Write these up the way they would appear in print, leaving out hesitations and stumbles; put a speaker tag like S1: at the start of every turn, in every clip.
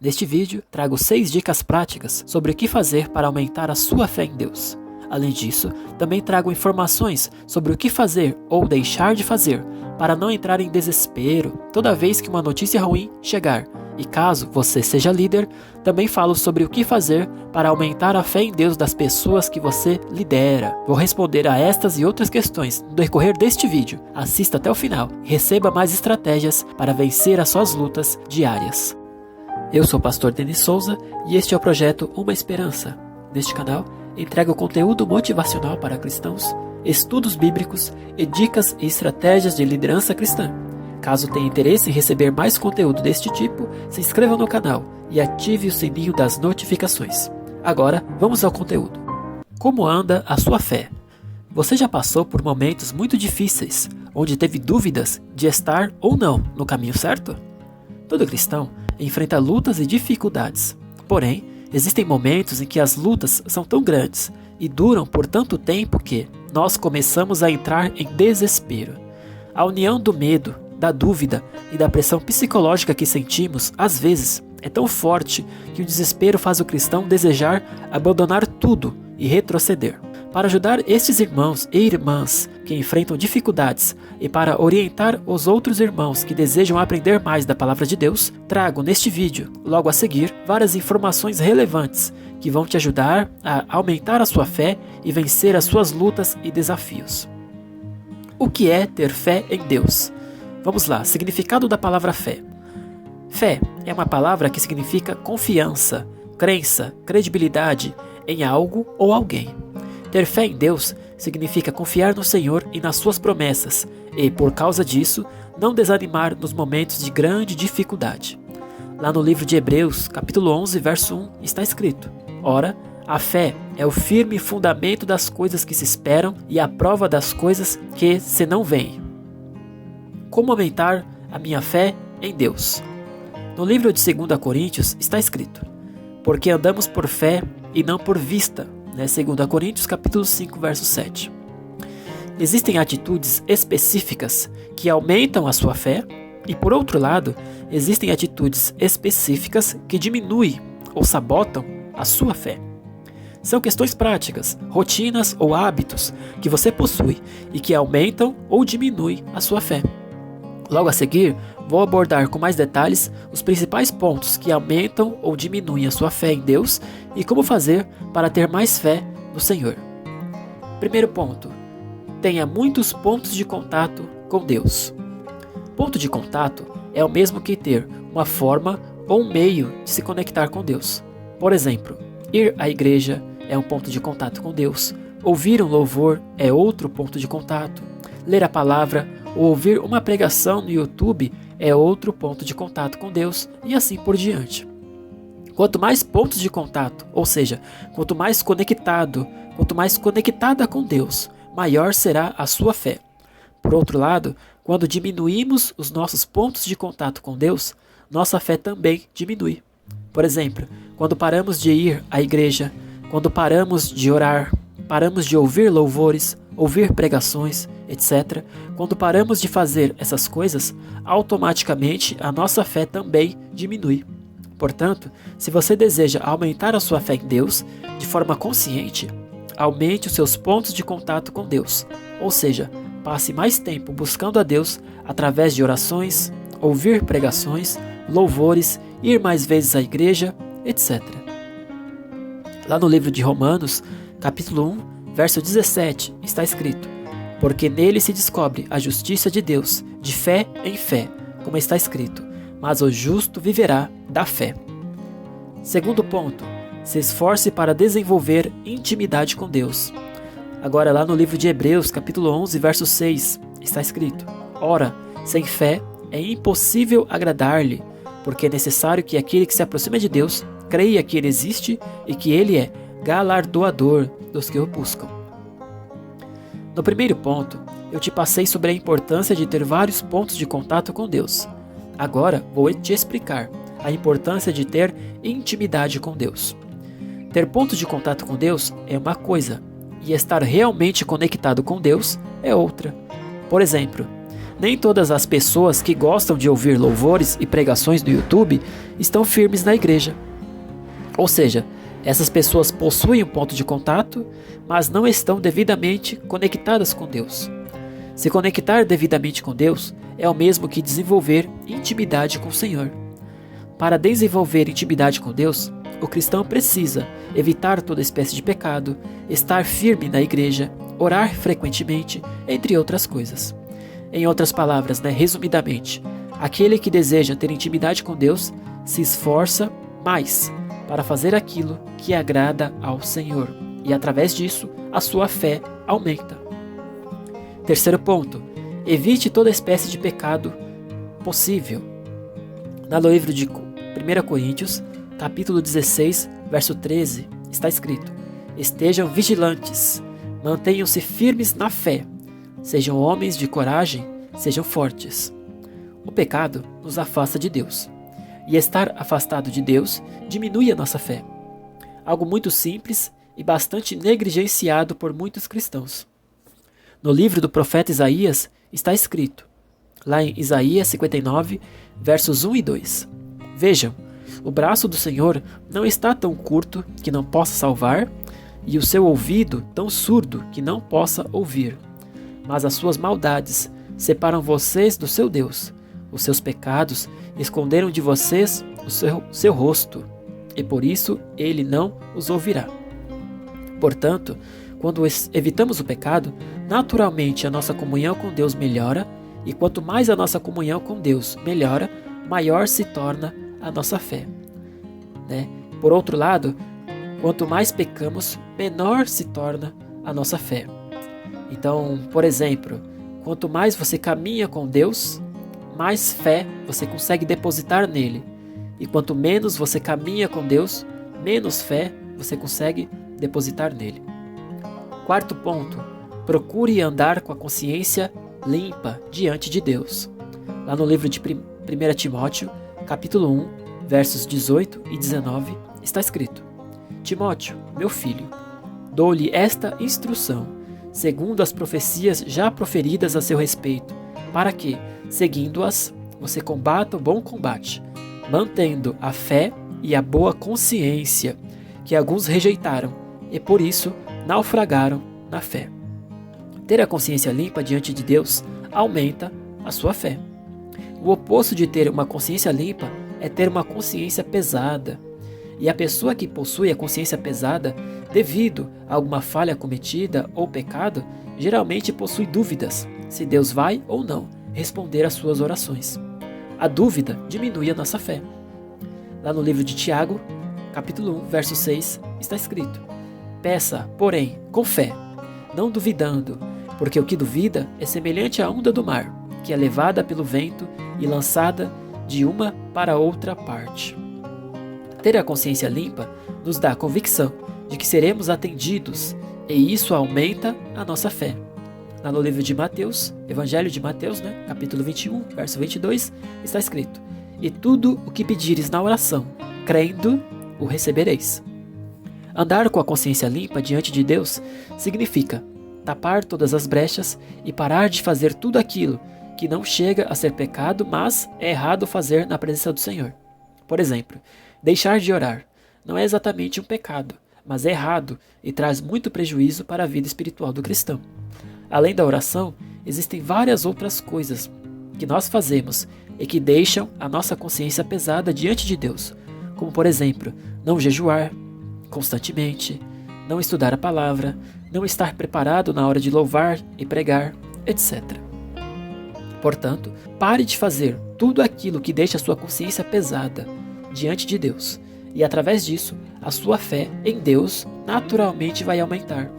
S1: Neste vídeo, trago 6 dicas práticas sobre o que fazer para aumentar a sua fé em Deus. Além disso, também trago informações sobre o que fazer ou deixar de fazer para não entrar em desespero toda vez que uma notícia ruim chegar. E caso você seja líder, também falo sobre o que fazer para aumentar a fé em Deus das pessoas que você lidera. Vou responder a estas e outras questões no decorrer deste vídeo. Assista até o final e receba mais estratégias para vencer as suas lutas diárias. Eu sou o pastor Denis Souza e este é o projeto Uma Esperança. Neste canal, entrego conteúdo motivacional para cristãos, estudos bíblicos e dicas e estratégias de liderança cristã. Caso tenha interesse em receber mais conteúdo deste tipo, se inscreva no canal e ative o sininho das notificações. Agora, vamos ao conteúdo. Como anda a sua fé? Você já passou por momentos muito difíceis, onde teve dúvidas de estar ou não no caminho certo? Todo cristão enfrenta lutas e dificuldades. Porém, existem momentos em que as lutas são tão grandes e duram por tanto tempo que nós começamos a entrar em desespero. A união do medo, da dúvida e da pressão psicológica que sentimos, às vezes, é tão forte que o desespero faz o cristão desejar abandonar tudo e retroceder. Para ajudar estes irmãos e irmãs que enfrentam dificuldades e para orientar os outros irmãos que desejam aprender mais da palavra de Deus, trago neste vídeo, logo a seguir, várias informações relevantes que vão te ajudar a aumentar a sua fé e vencer as suas lutas e desafios. O que é ter fé em Deus? Vamos lá, significado da palavra fé. Fé é uma palavra que significa confiança, crença, credibilidade em algo ou alguém. Ter fé em Deus significa confiar no Senhor e nas suas promessas e, por causa disso, não desanimar nos momentos de grande dificuldade. Lá no livro de Hebreus, capítulo 11, verso 1, está escrito: Ora, a fé é o firme fundamento das coisas que se esperam e a prova das coisas que se não veem. Como aumentar a minha fé em Deus? No livro de 2 Coríntios está escrito: Porque andamos por fé e não por vista. 2 Coríntios capítulo 5, verso 7. Existem atitudes específicas que aumentam a sua fé e, por outro lado, existem atitudes específicas que diminuem ou sabotam a sua fé. São questões práticas, rotinas ou hábitos que você possui e que aumentam ou diminuem a sua fé. Logo a seguir, vou abordar com mais detalhes os principais pontos que aumentam ou diminuem a sua fé em Deus e como fazer para ter mais fé no Senhor. Primeiro ponto: tenha muitos pontos de contato com Deus. Ponto de contato é o mesmo que ter uma forma ou um meio de se conectar com Deus. Por exemplo, ir à igreja é um ponto de contato com Deus, ouvir um louvor é outro ponto de contato, ler a palavra ou ouvir uma pregação no YouTube é outro ponto de contato com Deus e assim por diante. Quanto mais pontos de contato, ou seja, quanto mais conectado, quanto mais conectada com Deus, maior será a sua fé. Por outro lado, quando diminuímos os nossos pontos de contato com Deus, nossa fé também diminui. Por exemplo, quando paramos de ir à igreja, quando paramos de orar, paramos de ouvir louvores, ouvir pregações, etc. Quando paramos de fazer essas coisas, automaticamente a nossa fé também diminui. Portanto, se você deseja aumentar a sua fé em Deus de forma consciente, aumente os seus pontos de contato com Deus. Ou seja, passe mais tempo buscando a Deus através de orações, ouvir pregações, louvores, ir mais vezes à igreja, etc. Lá no livro de Romanos, capítulo 1, verso 17, está escrito: Porque nele se descobre a justiça de Deus, de fé em fé, como está escrito: Mas o justo viverá da fé. Segundo ponto: se esforce para desenvolver intimidade com Deus. Agora lá no livro de Hebreus, capítulo 11, verso 6, está escrito: Ora, sem fé é impossível agradar-lhe, porque é necessário que aquele que se aproxima de Deus creia que ele existe e que ele é galardoador dos que o buscam. No primeiro ponto, eu te passei sobre a importância de ter vários pontos de contato com Deus. Agora vou te explicar a importância de ter intimidade com Deus. Ter pontos de contato com Deus é uma coisa, e estar realmente conectado com Deus é outra. Por exemplo, Nem todas as pessoas que gostam de ouvir louvores e pregações no YouTube estão firmes na igreja. Ou seja, essas pessoas possuem um ponto de contato, mas não estão devidamente conectadas com Deus. Se conectar devidamente com Deus é o mesmo que desenvolver intimidade com o Senhor. Para desenvolver intimidade com Deus, o cristão precisa evitar toda espécie de pecado, estar firme na igreja, orar frequentemente, entre outras coisas. Em outras palavras, resumidamente, aquele que deseja ter intimidade com Deus se esforça mais para fazer aquilo que agrada ao Senhor, e através disso a sua fé aumenta. Terceiro ponto, evite toda espécie de pecado possível. No livro de 1 Coríntios, capítulo 16, verso 13, está escrito: estejam vigilantes, mantenham-se firmes na fé, sejam homens de coragem, sejam fortes. O pecado nos afasta de Deus, e estar afastado de Deus diminui a nossa fé. Algo muito simples e bastante negligenciado por muitos cristãos. No livro do profeta Isaías está escrito, lá em Isaías 59, versos 1 e 2. Vejam, o braço do Senhor não está tão curto que não possa salvar, e o seu ouvido tão surdo que não possa ouvir. Mas as suas maldades separam vocês do seu Deus. Os seus pecados esconderam de vocês o seu rosto, e por isso ele não os ouvirá. Portanto, quando evitamos o pecado, naturalmente a nossa comunhão com Deus melhora, e quanto mais a nossa comunhão com Deus melhora, maior se torna a nossa fé. Por outro lado, quanto mais pecamos, menor se torna a nossa fé. Então, por exemplo, quanto mais você caminha com Deus, mais fé você consegue depositar nele. E quanto menos você caminha com Deus, menos fé você consegue depositar nele. Quarto ponto, procure andar com a consciência limpa diante de Deus. Lá no livro de 1 Timóteo, capítulo 1, versos 18 e 19, está escrito: Timóteo, meu filho, dou-lhe esta instrução, segundo as profecias já proferidas a seu respeito, para que, seguindo-as, você combata o bom combate, mantendo a fé e a boa consciência, que alguns rejeitaram e por isso naufragaram na fé. Ter a consciência limpa diante de Deus aumenta a sua fé. O oposto de ter uma consciência limpa é ter uma consciência pesada. E a pessoa que possui a consciência pesada, devido a alguma falha cometida ou pecado, geralmente possui dúvidas se Deus vai ou não responder às suas orações. A dúvida diminui a nossa fé. Lá no livro de Tiago, capítulo 1, verso 6, está escrito: peça, porém, com fé, não duvidando, porque o que duvida é semelhante à onda do mar, que é levada pelo vento e lançada de uma para outra parte. Ter a consciência limpa nos dá a convicção de que seremos atendidos, e isso aumenta a nossa fé. Lá no livro de Mateus, Evangelho de Mateus, capítulo 21, verso 22, está escrito: e tudo o que pedires na oração, crendo, o recebereis. Andar com a consciência limpa diante de Deus significa tapar todas as brechas e parar de fazer tudo aquilo que não chega a ser pecado, mas é errado fazer na presença do Senhor. Por exemplo, deixar de orar não é exatamente um pecado, mas é errado e traz muito prejuízo para a vida espiritual do cristão. Além da oração, existem várias outras coisas que nós fazemos e que deixam a nossa consciência pesada diante de Deus, como por exemplo, não jejuar constantemente, não estudar a palavra, não estar preparado na hora de louvar e pregar, etc. Portanto, pare de fazer tudo aquilo que deixa a sua consciência pesada diante de Deus, e através disso, a sua fé em Deus naturalmente vai aumentar,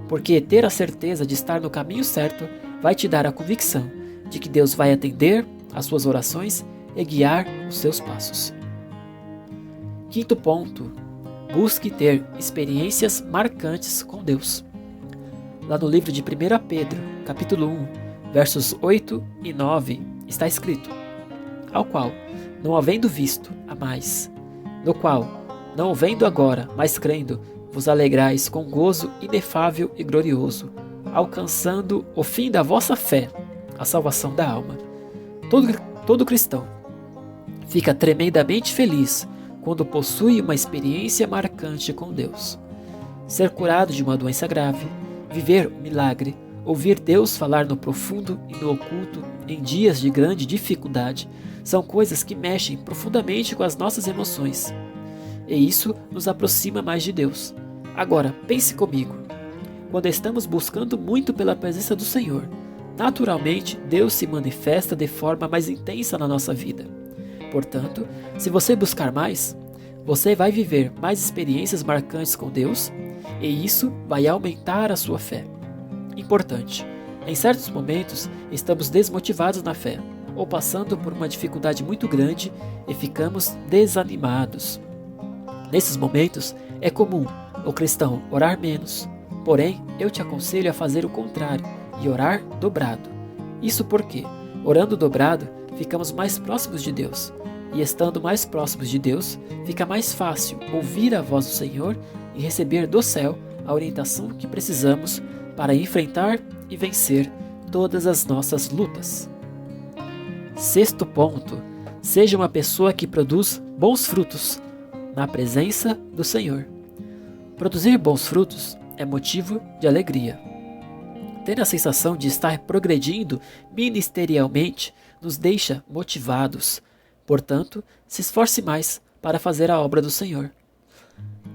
S1: porque ter a certeza de estar no caminho certo vai te dar a convicção de que Deus vai atender às suas orações e guiar os seus passos. Quinto ponto, busque ter experiências marcantes com Deus. Lá no livro de 1 Pedro, capítulo 1, versos 8 e 9, está escrito: ao qual, não havendo visto, amais, no qual, não o vendo agora, mas crendo, vos alegrais com gozo inefável e glorioso, alcançando o fim da vossa fé, a salvação da alma. Todo cristão fica tremendamente feliz quando possui uma experiência marcante com Deus. Ser curado de uma doença grave, viver um milagre, ouvir Deus falar no profundo e no oculto em dias de grande dificuldade são coisas que mexem profundamente com as nossas emoções. E isso nos aproxima mais de Deus. Agora, pense comigo. Quando estamos buscando muito pela presença do Senhor, naturalmente Deus se manifesta de forma mais intensa na nossa vida. Portanto, se você buscar mais, você vai viver mais experiências marcantes com Deus e isso vai aumentar a sua fé. Importante, em certos momentos estamos desmotivados na fé ou passando por uma dificuldade muito grande e ficamos desanimados. Nesses momentos é comum o cristão orar menos, porém eu te aconselho a fazer o contrário e orar dobrado. Isso porque, orando dobrado, ficamos mais próximos de Deus. E estando mais próximos de Deus, fica mais fácil ouvir a voz do Senhor e receber do céu a orientação que precisamos para enfrentar e vencer todas as nossas lutas. Sexto ponto, seja uma pessoa que produz bons frutos na presença do Senhor. Produzir bons frutos é motivo de alegria. Ter a sensação de estar progredindo ministerialmente nos deixa motivados. Portanto, se esforce mais para fazer a obra do Senhor.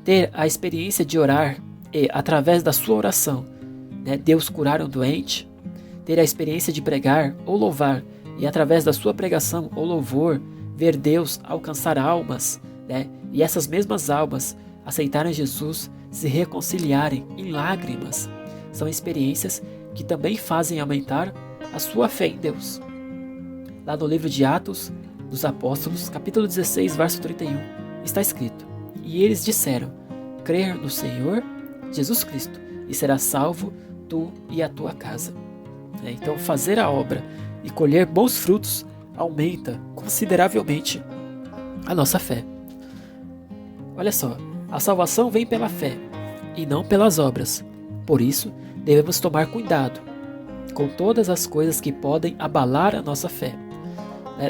S1: Ter a experiência de orar e, através da sua oração, Deus curar um doente. Ter a experiência de pregar ou louvar e, através da sua pregação ou louvor, ver Deus alcançar almas, e essas mesmas almas aceitarem Jesus, se reconciliarem em lágrimas. São experiências que também fazem aumentar a sua fé em Deus. Lá no livro de Atos dos Apóstolos, capítulo 16, verso 31, está escrito: E eles disseram: Crer no Senhor Jesus Cristo, e serás salvo tu e a tua casa. Então, fazer a obra e colher bons frutos aumenta consideravelmente a nossa fé. Olha só, a salvação vem pela fé e não pelas obras. Por isso, devemos tomar cuidado com todas as coisas que podem abalar a nossa fé.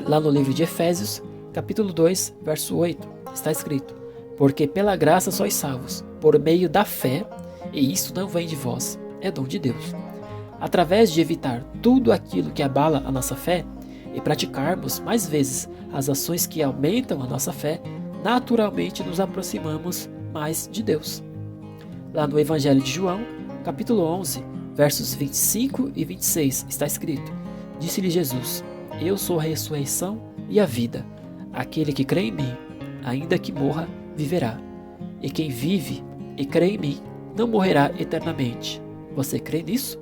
S1: Lá no livro de Efésios, capítulo 2, verso 8, está escrito: Porque pela graça sois salvos, por meio da fé, e isso não vem de vós, é dom de Deus. Através de evitar tudo aquilo que abala a nossa fé e praticarmos mais vezes as ações que aumentam a nossa fé, naturalmente nos aproximamos mais de Deus. Lá no Evangelho de João, capítulo 11, versos 25 e 26, está escrito: Disse-lhe Jesus: Eu sou a ressurreição e a vida. Aquele que crê em mim, ainda que morra, viverá. E quem vive e crê em mim, não morrerá eternamente. Você crê nisso?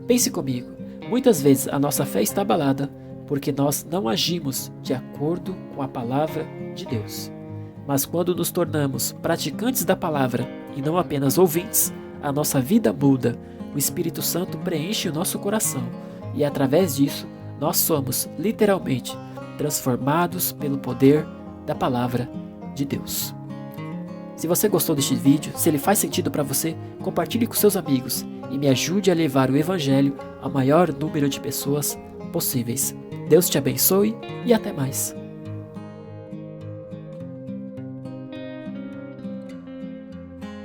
S1: Pense comigo. Muitas vezes a nossa fé está abalada porque nós não agimos de acordo com a palavra de Deus. Mas quando nos tornamos praticantes da palavra e não apenas ouvintes, a nossa vida muda. O Espírito Santo preenche o nosso coração e através disso nós somos literalmente transformados pelo poder da palavra de Deus. Se você gostou deste vídeo, se ele faz sentido para você, compartilhe com seus amigos e me ajude a levar o Evangelho ao maior número de pessoas possíveis. Deus te abençoe e até mais.